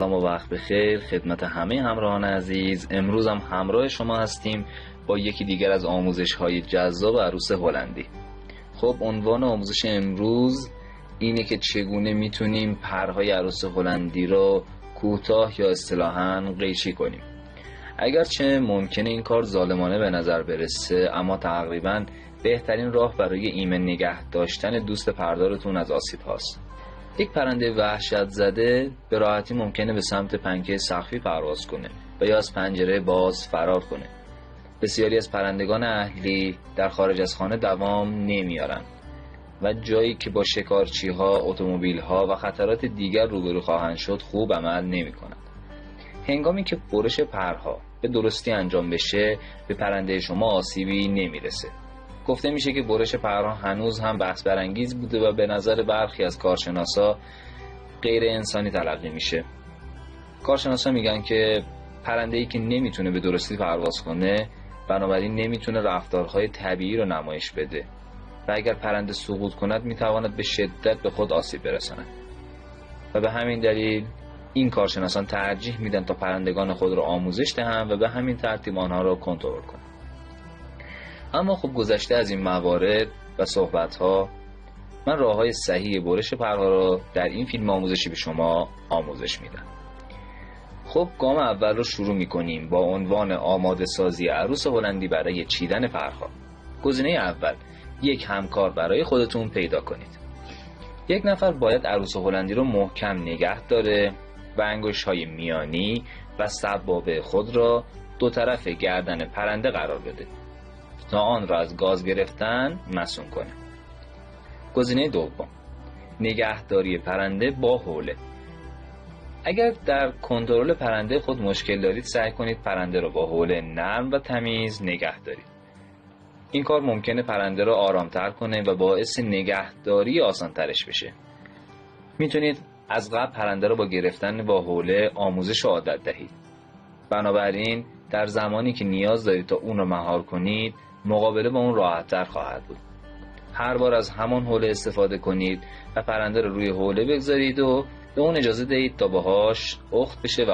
سلام و وقت بخیر خدمت همه همراهان عزیز. امروز هم همراه شما هستیم با یکی دیگر از آموزش‌های جذاب عروس هلندی. خب عنوان آموزش امروز اینه که چگونه میتونیم پرهای عروس هلندی رو کوتاه یا اصطلاحاً قیچی کنیم. اگرچه ممکنه این کار ظالمانه به نظر برسه، اما تقریباً بهترین راه برای ایمن نگه داشتن دوست پردارتون از آسیب هاست. یک پرنده وحشت زده به راحتی ممکنه به سمت پنکه سقفی پرواز کنه و یا از پنجره باز فرار کنه. بسیاری از پرندگان اهلی در خارج از خانه دوام نمیارن و جایی که با شکارچی‌ها، اتومبیل‌ها و خطرات دیگر روبرو خواهند شد خوب عمل نمی‌کنند. هنگامی که برش پرها به درستی انجام بشه به پرنده شما آسیبی نمیرسه. گفته میشه که برش پرها هنوز هم بحث برانگیز بوده و به نظر برخی از کارشناسا غیر انسانی تلقی میشه. کارشناسا میگن که پرنده‌ای که نمیتونه به درستی پرواز کنه بنابراین نمیتونه رفتارهای طبیعی رو نمایش بده و اگر پرنده سقوط کند میتواند به شدت به خود آسیب برساند و به همین دلیل این کارشناسان ترجیح میدن تا پرندگان خود را آموزش دهند و به همین ترتیب آنها را کنترل کنند. اما خب گذشته از این موارد و صحبت‌ها، من راه‌های صحیح برش پرها را در این فیلم آموزشی به شما آموزش میدم. خب گام اول رو شروع می‌کنیم با عنوان آماده سازی عروس هلندی برای چیدن پرها. گزینه اول، یک همکار برای خودتون پیدا کنید. یک نفر باید عروس هلندی رو محکم نگه داره و انگشت‌های میانی و سبابه خود را دو طرف گردن پرنده قرار بده تا آن را از گاز گرفتن مصون کنه. گزینه دوم، نگهداری پرنده با حوله. اگر در کنترل پرنده خود مشکل دارید سعی کنید پرنده را با حوله نرم و تمیز نگه دارید. این کار ممکنه پرنده را آرامتر کنه و باعث نگهداری آسانترش بشه. میتونید از قبل پرنده را با گرفتن با حوله آموزش و عادت دهید. بنابراین در زمانی که نیاز دارید تا اون را مهار کنید مقابله با اون راحت‌تر خواهد بود. هر بار از همان حوله استفاده کنید و پرنده رو روی حوله بگذارید و به اون اجازه دهید تا باهاش اخت بشه و